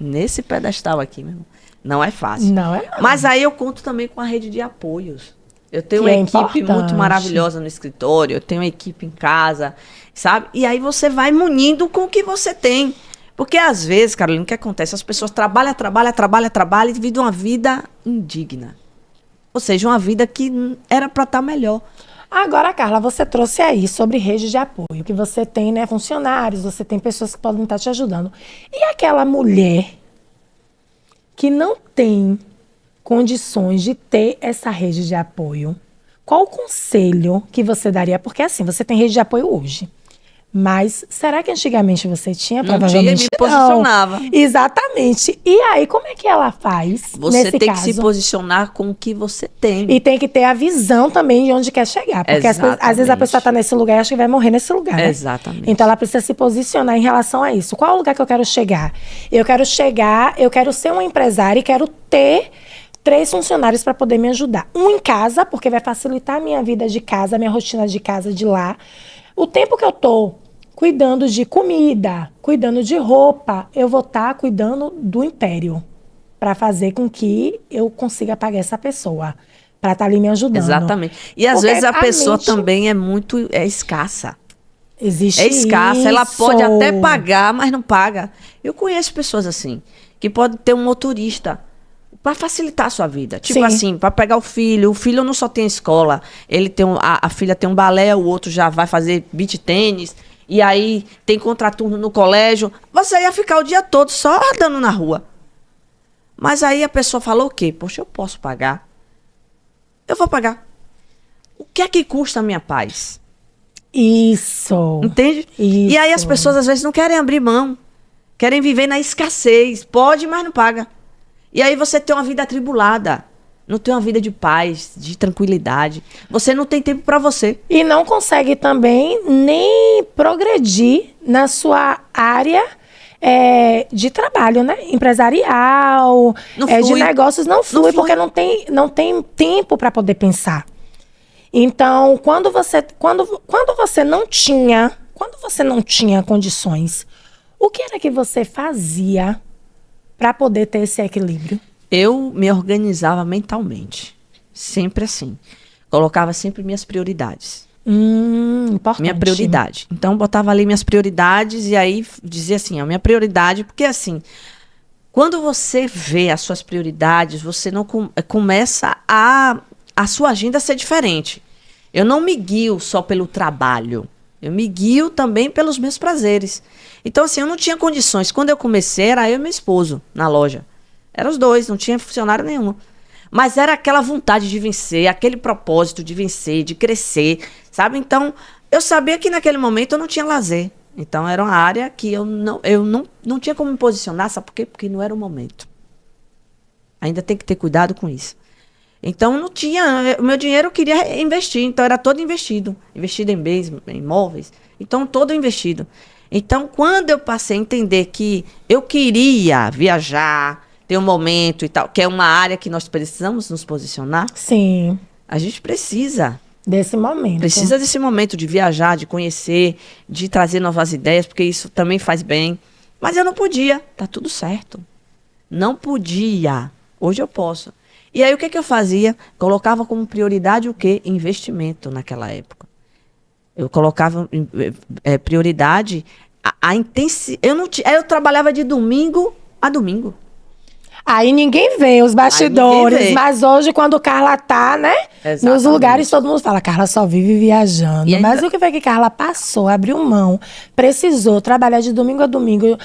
nesse pedestal aqui, meu irmão. Não é fácil. Não é não. Mas aí eu conto também com a rede de apoios. Eu tenho Que uma é equipe muito importante. maravilhosa no escritório, eu tenho uma equipe em casa, sabe? E aí você vai munindo com o que você tem. Porque às vezes, Carolina, o que acontece? As pessoas trabalham e vivem uma vida indigna. Ou seja, uma vida que era para estar melhor. Agora, Carla, você trouxe aí sobre rede de apoio, que você tem, né, funcionários, você tem pessoas que podem estar te ajudando. E aquela mulher que não tem condições de ter essa rede de apoio, qual o conselho que você daria? Porque assim, você tem rede de apoio hoje. Mas será que antigamente você tinha? Não tinha e Provavelmente me não. posicionava. Exatamente. E aí, como é que ela faz Você nesse tem caso? que se posicionar com o que você tem. E tem que ter a visão também de onde quer chegar. Porque às vezes a Exatamente. pessoa está nesse lugar e acha que vai morrer nesse lugar, né? Exatamente. Então ela precisa se posicionar em relação a isso. Qual é o lugar que eu quero chegar? Eu quero ser uma empresária e quero ter 3 funcionários para poder me ajudar. Um em casa, porque vai facilitar a minha vida de casa, a minha rotina de casa, de lá. O tempo que eu tô cuidando de comida, cuidando de roupa, eu vou estar cuidando do império para fazer com que eu consiga pagar essa pessoa, para estar ali me ajudando. Exatamente. E às Porque vezes a pessoa mente também é escassa. existe É escassa. Ela isso. pode até pagar, mas não paga. Eu conheço pessoas assim, que pode ter um motorista para facilitar a sua vida. Tipo Sim. assim, para pegar o filho não só tem escola, ele tem a filha tem um balé, o outro já vai fazer beach tênis, e aí tem contraturno no colégio. Você ia ficar o dia todo só andando na rua. Mas aí a pessoa falou o quê? Poxa, eu posso pagar. Eu vou pagar. O que é que custa a minha paz? Isso. Entende? Isso. E aí as pessoas às vezes não querem abrir mão. Querem viver na escassez. Pode, mas não paga. E aí você tem uma vida atribulada. Não tem uma vida de paz, de tranquilidade. Você não tem tempo para você. E não consegue também nem progredir na sua área de trabalho, né? Empresarial, Não de flui. negócios, não flui, porque não tem tempo para poder pensar. Então, quando você não tinha condições, o que era que você fazia para poder ter esse equilíbrio? Eu me organizava mentalmente. Sempre assim. Colocava sempre minhas prioridades. Importante. Minha prioridade. Então, botava ali minhas prioridades e aí dizia assim, a minha prioridade, porque assim, quando você vê as suas prioridades, você não começa a sua agenda ser diferente. Eu não me guio só pelo trabalho. Eu me guio também pelos meus prazeres. Então, assim, eu não tinha condições. Quando eu comecei, era eu e meu esposo na loja. Eram os dois, não tinha funcionário nenhum. Mas era aquela vontade de vencer, aquele propósito de vencer, de crescer, sabe? Então, eu sabia que naquele momento eu não tinha lazer. Então, era uma área que eu não tinha como me posicionar, sabe por quê? Porque não era o momento. Ainda tem que ter cuidado com isso. Então, não tinha... O meu dinheiro eu queria investir, então era todo investido. Investido em bens, em imóveis. Então, todo investido. Então, quando eu passei a entender que eu queria viajar, ter um momento e tal, que é uma área que nós precisamos nos posicionar. Sim. A gente precisa. Desse momento. Precisa desse momento de viajar, de conhecer, de trazer novas ideias, porque isso também faz bem. Mas eu não podia. Tá tudo certo. Não podia. Hoje eu posso. E aí o que eu fazia? Colocava como prioridade o quê? Investimento naquela época. Eu colocava prioridade a intensidade. Eu trabalhava de domingo a domingo. Aí ninguém vê os bastidores, vê. mas hoje, quando Carla tá, né? Exatamente. Nos lugares, todo mundo fala, Carla só vive viajando. E ainda- Mas o que foi que Carla passou, abriu mão, precisou trabalhar de domingo a domingo,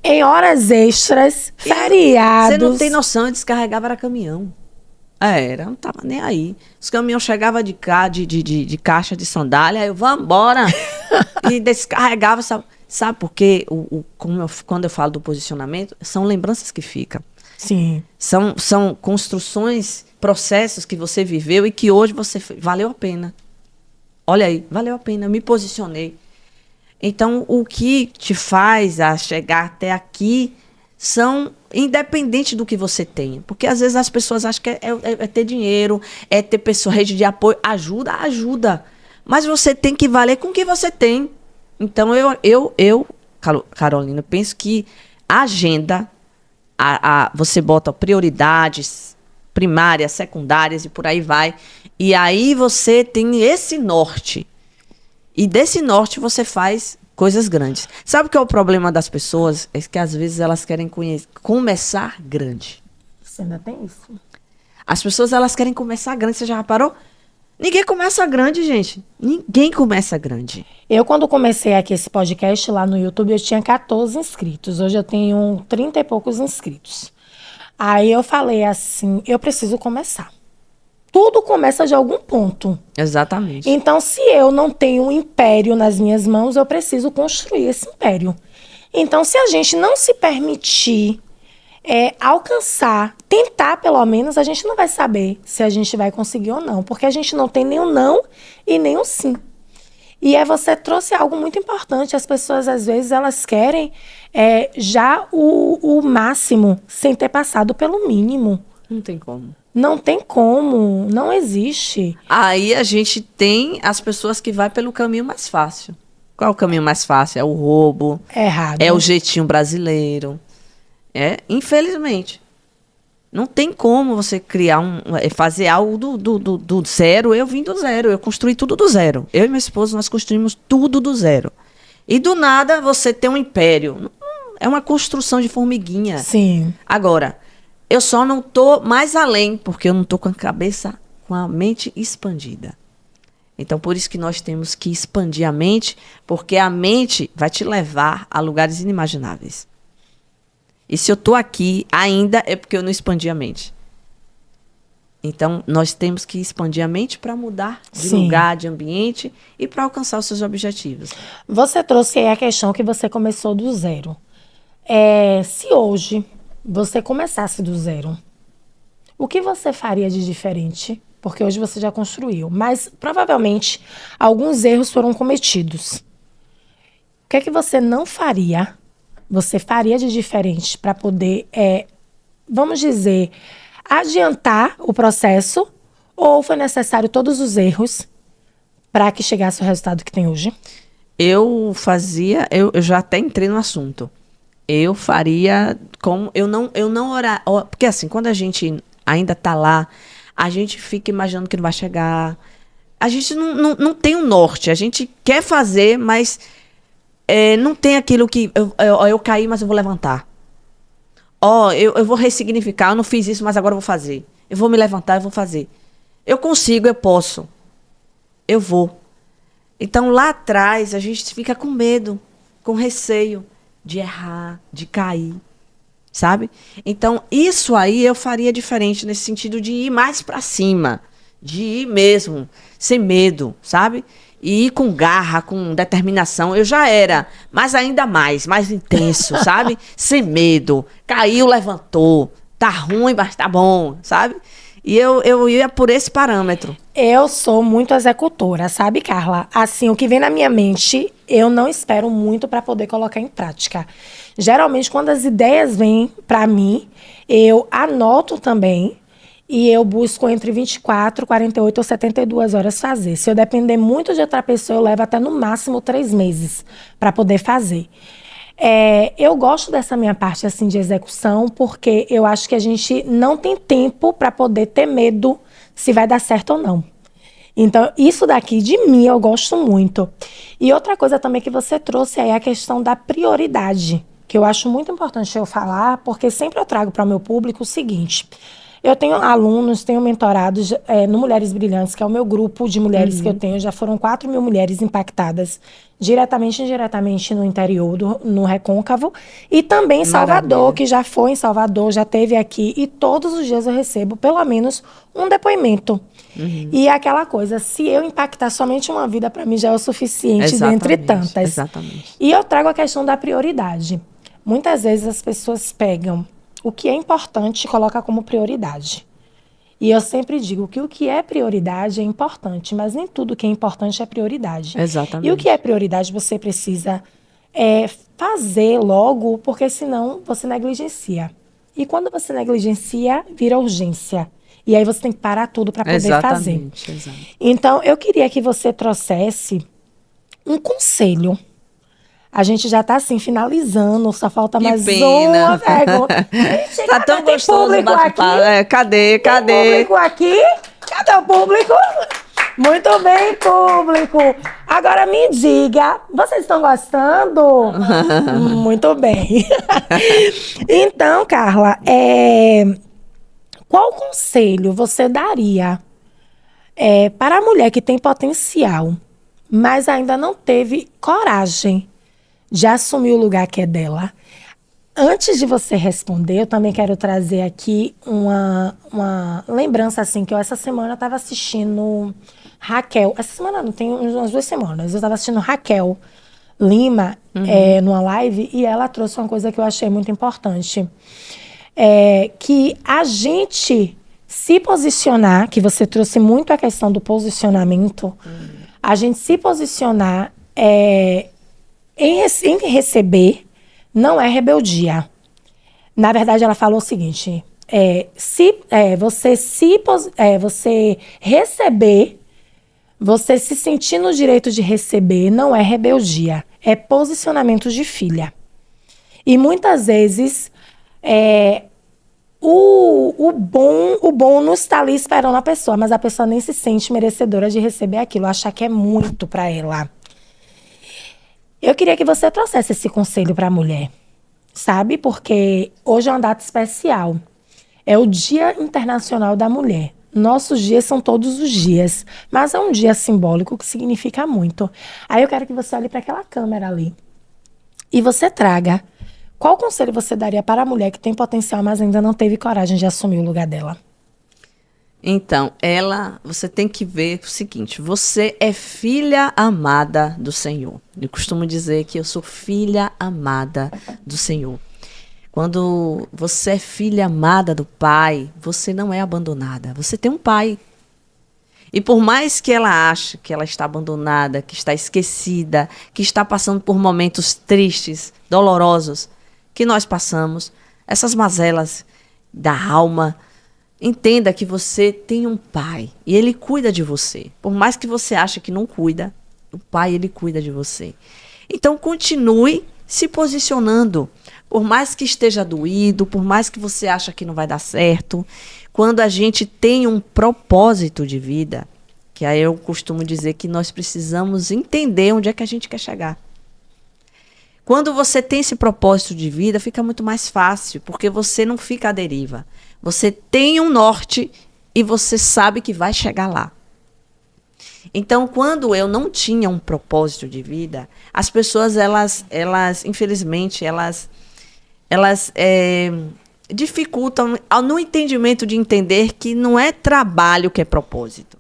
em horas extras, feriados. Você não tem noção, eu descarregava era caminhão. Era, não tava nem aí. Os caminhões chegavam de caixa de sandália, aí eu, vambora. E descarregava, sabe por quê? Quando eu falo do posicionamento, são lembranças que ficam. Sim. São construções, processos que você viveu e que hoje valeu a pena. Olha aí, valeu a pena, eu me posicionei. Então, o que te faz a chegar até aqui são independente do que você tenha. Porque às vezes as pessoas acham que é ter dinheiro, é ter rede de apoio. Ajuda. Mas você tem que valer com o que você tem. Então, eu Carolina, penso que a agenda, você bota prioridades, primárias, secundárias e por aí vai. E aí você tem esse norte. E desse norte você faz coisas grandes. Sabe o que é o problema das pessoas? É que às vezes elas querem começar grande. Você ainda tem isso? As pessoas, elas querem começar grande. Você já reparou? Ninguém começa grande, gente. Ninguém começa grande. Eu, quando comecei aqui esse podcast lá no YouTube, eu tinha 14 inscritos. Hoje eu tenho 30 e poucos inscritos. Aí eu falei assim, eu preciso começar. Tudo começa de algum ponto. Exatamente. Então, se eu não tenho um império nas minhas mãos, eu preciso construir esse império. Então, se a gente não se permitir alcançar, tentar pelo menos, a gente não vai saber se a gente vai conseguir ou não. Porque a gente não tem nem o não e nem o sim. E você trouxe algo muito importante. As pessoas, às vezes, elas querem já o máximo, sem ter passado pelo mínimo. Não tem como. Não tem como, não existe. Aí a gente tem as pessoas que vai pelo caminho mais fácil. Qual é o caminho mais fácil? É o roubo. É errado. É o jeitinho brasileiro. Infelizmente. Não tem como você criar fazer algo do zero. Eu vim do zero, eu construí tudo do zero. Eu e meu esposo, nós construímos tudo do zero. E do nada você tem um império. É uma construção de formiguinha. Sim. Agora, eu só não tô mais além, porque eu não tô com a mente expandida. Então, por isso que nós temos que expandir a mente, porque a mente vai te levar a lugares inimagináveis. E se eu tô aqui ainda, é porque eu não expandi a mente. Então, nós temos que expandir a mente para mudar de lugar, de ambiente e para alcançar os seus objetivos. Você trouxe aí a questão que você começou do zero. Se hoje você começasse do zero, o que você faria de diferente? Porque hoje você já construiu, mas provavelmente alguns erros foram cometidos. O que é que você não faria? Você faria de diferente para poder, vamos dizer, adiantar o processo? Ou foi necessário todos os erros para que chegasse o resultado que tem hoje? Eu já até entrei no assunto. Eu faria como eu não orar, porque assim, quando a gente ainda tá lá, a gente fica imaginando que não vai chegar. A gente não tem um norte, a gente quer fazer, mas não tem aquilo que eu caí, mas eu vou levantar. Eu vou ressignificar, eu não fiz isso, mas agora eu vou fazer. Eu vou me levantar, eu vou fazer. Eu consigo, eu posso. Eu vou. Então lá atrás a gente fica com medo, com receio de errar, de cair, sabe? Então, isso aí eu faria diferente, nesse sentido de ir mais para cima, de ir mesmo, sem medo, sabe? E ir com garra, com determinação. Eu já era, mas ainda mais intenso, sabe? Sem medo. Caiu, levantou. Tá ruim, mas tá bom, sabe? E eu ia por esse parâmetro. Eu sou muito executora, sabe, Carla? Assim, o que vem na minha mente, eu não espero muito para poder colocar em prática. Geralmente, quando as ideias vêm para mim, eu anoto também e eu busco entre 24, 48 ou 72 horas fazer. Se eu depender muito de outra pessoa, eu levo até no máximo 3 meses para poder fazer. Eu gosto dessa minha parte assim de execução, porque eu acho que a gente não tem tempo para poder ter medo se vai dar certo ou não. Então, isso daqui de mim eu gosto muito. E outra coisa também que você trouxe aí é a questão da prioridade, que eu acho muito importante eu falar, porque sempre eu trago para o meu público o seguinte: eu tenho alunos, tenho mentorados no Mulheres Brilhantes, que é o meu grupo de mulheres que eu tenho. Já foram 4.000 mulheres impactadas, diretamente e indiretamente no interior, no Recôncavo. E também em Salvador, que já foi em Salvador, já esteve aqui. E todos os dias eu recebo pelo menos um depoimento. E aquela coisa, se eu impactar somente uma vida, para mim já é o suficiente dentre tantas. Exatamente. E eu trago a questão da prioridade. Muitas vezes as pessoas pegam o que é importante e coloca como prioridade. E eu sempre digo que o que é prioridade é importante, mas nem tudo que é importante é prioridade. Exatamente. E o que é prioridade você precisa fazer logo, porque senão você negligencia. E quando você negligencia, vira urgência. E aí você tem que parar tudo para poder fazer. Exato. Então, eu queria que você trouxesse um conselho. A gente já tá assim, finalizando, só falta Que mais pena. uma pergunta. Ixi, Tá tão tem gostoso o público aqui? bate-papo. Cadê? Tem público aqui? Cadê o público? Muito bem, público. Agora me diga, vocês estão gostando? Muito bem. Então, Carla, qual conselho você daria para a mulher que tem potencial, mas ainda não teve coragem de assumir o lugar que é dela? Antes de você responder, eu também quero trazer aqui uma lembrança, assim, que eu essa semana estava assistindo Raquel. Essa semana não, tem umas 2 semanas. Eu estava assistindo Raquel Lima numa live e ela trouxe uma coisa que eu achei muito importante. Que a gente se posicionar, que você trouxe muito a questão do posicionamento, a gente se posicionar em receber não é rebeldia. Na verdade, ela falou o seguinte: você receber, você se sentir no direito de receber, não é rebeldia, é posicionamento de filha. E muitas vezes o bom não está ali esperando a pessoa, mas a pessoa nem se sente merecedora de receber aquilo, achar que é muito para ela. Eu queria que você trouxesse esse conselho para a mulher, sabe? Porque hoje é uma data especial. É o Dia Internacional da Mulher. Nossos dias são todos os dias, mas é um dia simbólico que significa muito. Aí eu quero que você olhe para aquela câmera ali e você traga qual conselho você daria para a mulher que tem potencial, mas ainda não teve coragem de assumir o lugar dela. Então, você tem que ver o seguinte: você é filha amada do Senhor. Eu costumo dizer que eu sou filha amada do Senhor. Quando você é filha amada do Pai, você não é abandonada. Você tem um Pai. E por mais que ela ache que ela está abandonada, que está esquecida, que está passando por momentos tristes, dolorosos, que nós passamos, essas mazelas da alma, entenda que você tem um Pai e Ele cuida de você. Por mais que você ache que não cuida, o Pai, Ele cuida de você. Então, continue se posicionando. Por mais que esteja doído, por mais que você ache que não vai dar certo, quando a gente tem um propósito de vida, que aí eu costumo dizer que nós precisamos entender onde é que a gente quer chegar. Quando você tem esse propósito de vida, fica muito mais fácil, porque você não fica à deriva. Você tem um norte e você sabe que vai chegar lá. Então, quando eu não tinha um propósito de vida, as pessoas, elas infelizmente, elas dificultam no entendimento de entender que não é trabalho que é propósito.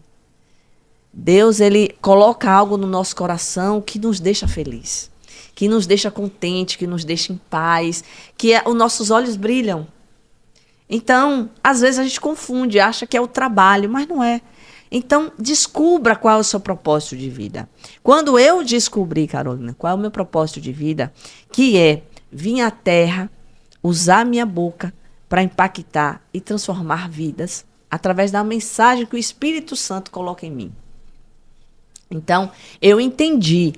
Deus, Ele coloca algo no nosso coração que nos deixa feliz, que nos deixa contente, que nos deixa em paz, que os nossos olhos brilham. Então, às vezes a gente confunde, acha que é o trabalho, mas não é. Então, descubra qual é o seu propósito de vida. Quando eu descobri, Carolina, qual é o meu propósito de vida, que é vir à Terra, usar minha boca para impactar e transformar vidas através da mensagem que o Espírito Santo coloca em mim. Então, eu entendi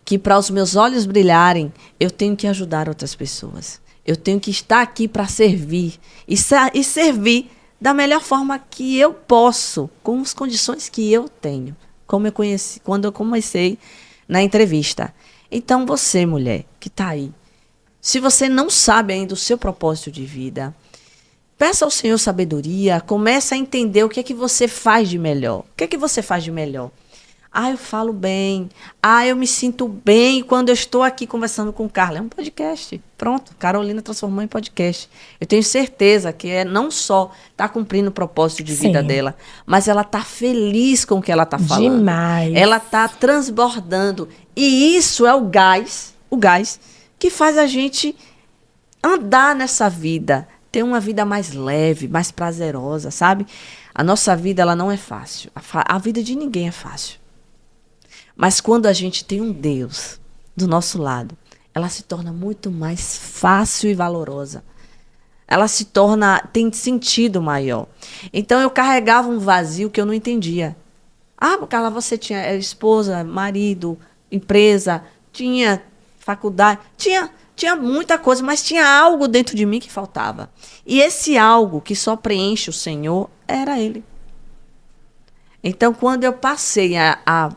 que para os meus olhos brilharem, eu tenho que ajudar outras pessoas. Eu tenho que estar aqui para servir e servir da melhor forma que eu posso, com as condições que eu tenho, quando eu comecei na entrevista. Então, você, mulher, que está aí, se você não sabe ainda o seu propósito de vida, peça ao Senhor sabedoria, comece a entender o que é que você faz de melhor. O que é que você faz de melhor? Eu falo bem. Eu me sinto bem quando eu estou aqui conversando com Carla. É um podcast. Pronto, Carolina transformou em podcast. Eu tenho certeza que não só está cumprindo o propósito de vida dela, mas ela está feliz com o que ela está falando. Demais. Ela está transbordando. E isso é o gás que faz a gente andar nessa vida, ter uma vida mais leve, mais prazerosa, sabe? A nossa vida, ela não é fácil. A vida de ninguém é fácil. Mas quando a gente tem um Deus do nosso lado, ela se torna muito mais fácil e valorosa. Ela tem sentido maior. Então eu carregava um vazio que eu não entendia. Carla, você tinha esposa, marido, empresa, tinha faculdade. Tinha muita coisa, mas tinha algo dentro de mim que faltava. E esse algo que só preenche o Senhor era Ele. Então, quando eu passei a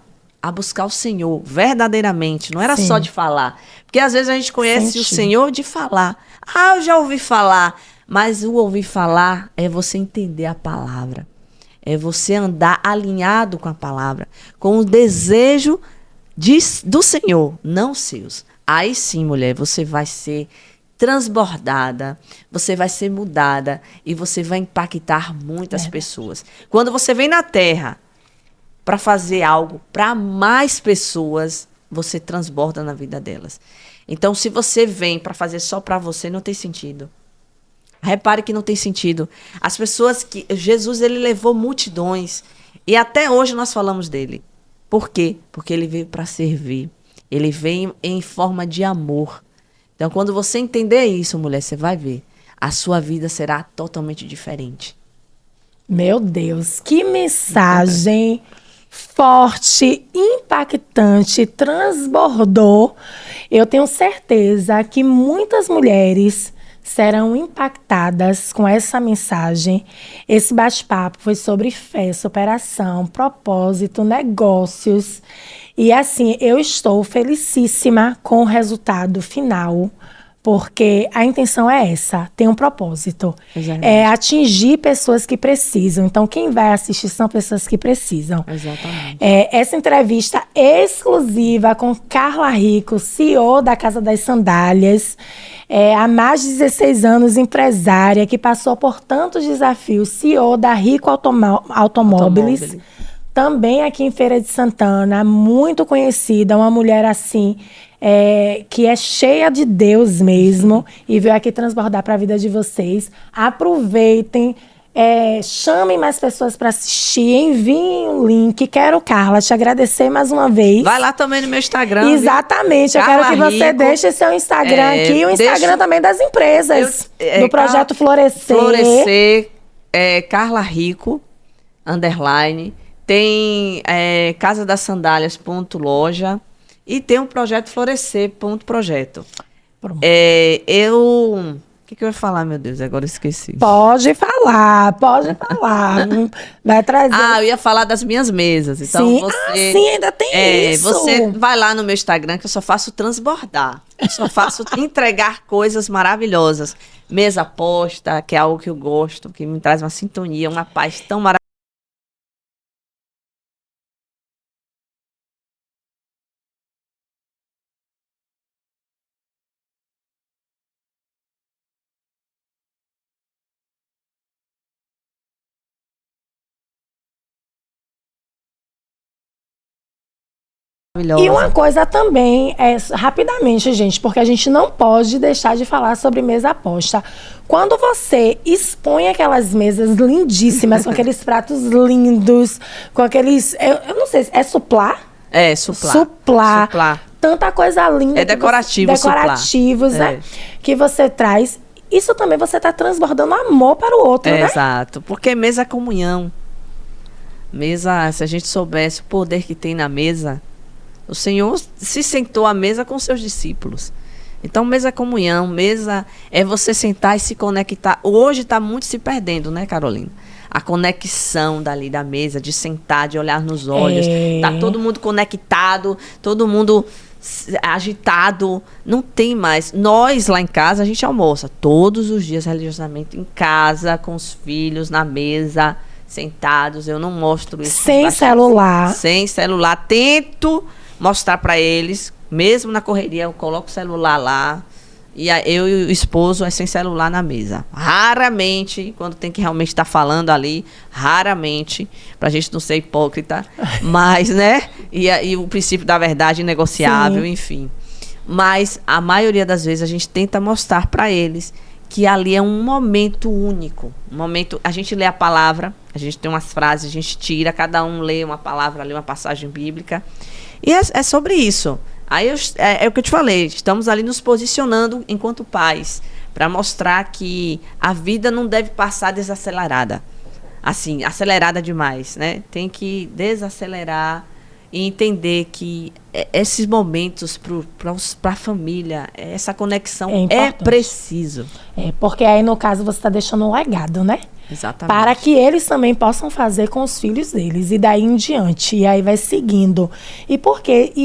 buscar o Senhor verdadeiramente, não era Sim. só de falar. Porque às vezes a gente conhece Sentir. o Senhor de falar. Eu já ouvi falar. Mas o ouvir falar é você entender a palavra. É você andar alinhado com a palavra. Com o desejo do Senhor, não seus. Aí sim, mulher, você vai ser transbordada, você vai ser mudada e você vai impactar muitas pessoas. Quando você vem na Terra para fazer algo para mais pessoas, você transborda na vida delas. Então, se você vem para fazer só para você, não tem sentido. Repare que não tem sentido. As pessoas que... Jesus, ele levou multidões. E até hoje nós falamos dele. Por quê? Porque ele veio para servir. Ele veio em forma de amor. Então, quando você entender isso, mulher, você vai ver. A sua vida será totalmente diferente. Meu Deus, que mensagem forte, impactante, transbordou. Eu tenho certeza que muitas mulheres serão impactadas com essa mensagem. Esse bate-papo foi sobre fé, superação, propósito, negócios. E assim, eu estou felicíssima com o resultado final, porque a intenção é essa, tem um propósito. Exatamente. É atingir pessoas que precisam. Então, quem vai assistir são pessoas que precisam. Exatamente. Essa entrevista exclusiva com Carla Rico, CEO da Casa das Sandálias, há mais de 16 anos empresária, que passou por tantos desafios, CEO da Rico Automóveis, também aqui em Feira de Santana, muito conhecida, uma mulher assim, que é cheia de Deus mesmo, e veio aqui transbordar para a vida de vocês. Aproveitem, chamem mais pessoas para assistir, enviem um link. Quero, Carla, te agradecer mais uma vez. Vai lá também no meu Instagram. Exatamente, eu quero que você Rico, deixe seu Instagram aqui e o Instagram também das empresas, do Projeto Florescer. Florescer, Carla Rico, _. Tem Casa das Sandálias.loja e tem um Projeto Florescer.projeto. O que eu ia falar, meu Deus? Agora eu esqueci. Pode falar, pode falar. Vai trazer. Eu ia falar das minhas mesas. Então sim. você. Sim, ainda tem isso. Você vai lá no meu Instagram que eu só faço transbordar. Eu só faço entregar coisas maravilhosas. Mesa posta, que é algo que eu gosto, que me traz uma sintonia, uma paz tão maravilhosa. E uma coisa também, rapidamente, gente, porque a gente não pode deixar de falar sobre mesa posta. Quando você expõe aquelas mesas lindíssimas, com aqueles pratos lindos, com aqueles... Eu não sei, é suplá? Suplá. Tanta coisa linda. É decorativo, decorativos, né? Que você traz. Isso também você está transbordando amor para o outro, né? Exato. Porque mesa é comunhão. Mesa, se a gente soubesse o poder que tem na mesa... O Senhor se sentou à mesa com seus discípulos. Então, mesa é comunhão, mesa é você sentar e se conectar. Hoje está muito se perdendo, né, Carolina? A conexão dali da mesa, de sentar, de olhar nos olhos. Tá todo mundo conectado, todo mundo agitado. Não tem mais. Nós, lá em casa, a gente almoça todos os dias religiosamente em casa, com os filhos, na mesa, sentados. Eu não mostro isso. Sem celular. Sem celular. Tento mostrar para eles, mesmo na correria, eu coloco o celular lá e eu e o esposo sem celular na mesa. Raramente, quando tem que realmente estar falando ali, raramente, pra gente não ser hipócrita, mas, né? E o princípio da verdade inegociável, sim, enfim. Mas a maioria das vezes a gente tenta mostrar para eles que ali é um momento único. Um momento, a gente lê a palavra, a gente tem umas frases, a gente tira, cada um lê uma palavra, lê uma passagem bíblica. E é sobre isso. Aí é o que eu te falei, estamos ali nos posicionando enquanto pais, para mostrar que a vida não deve passar desacelerada. Assim, acelerada demais, né? Tem que desacelerar e entender que esses momentos para a família, essa conexão é preciso. Porque aí, no caso, você está deixando um legado, né? Exatamente. Para que eles também possam fazer com os filhos deles. E daí em diante. E aí vai seguindo. E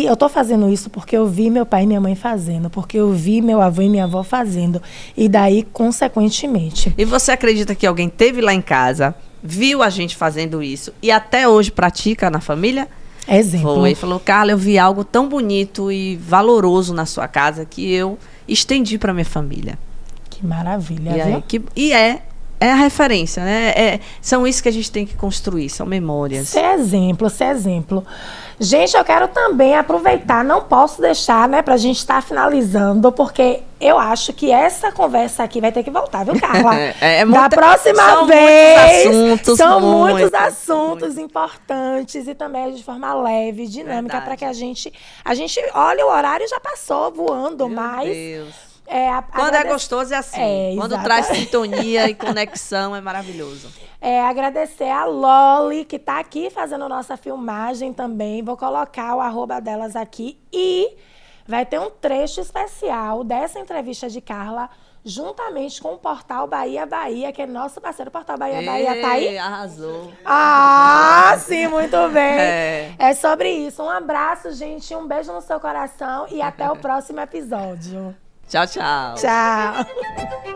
eu tô fazendo isso porque eu vi meu pai e minha mãe fazendo. Porque eu vi meu avô e minha avó fazendo. E daí, consequentemente. E você acredita que alguém teve lá em casa, viu a gente fazendo isso e até hoje pratica na família? Exemplo. Foi. Falou, Carla, eu vi algo tão bonito e valoroso na sua casa que eu estendi para minha família. Que maravilha, viu? É a referência, né? São isso que a gente tem que construir, são memórias. Ser exemplo. Gente, eu quero também aproveitar, não posso deixar, né, pra gente estar finalizando, porque eu acho que essa conversa aqui vai ter que voltar, viu, Carla? Da próxima vez. São muitos assuntos importantes e também de forma leve, dinâmica, para que a gente olha o horário já passou voando, mas Deus. Quando é gostoso é assim. Quando traz sintonia e conexão, é maravilhoso. Agradecer a Loli, que está aqui fazendo nossa filmagem também. Vou colocar o @ delas aqui. E vai ter um trecho especial dessa entrevista de Carla, juntamente com o Portal Bahia, que é nosso parceiro. Portal Bahia, tá aí? Arrasou. Sim, muito bem. É sobre isso. Um abraço, gente. Um beijo no seu coração e até o próximo episódio. Tchau, tchau. Tchau.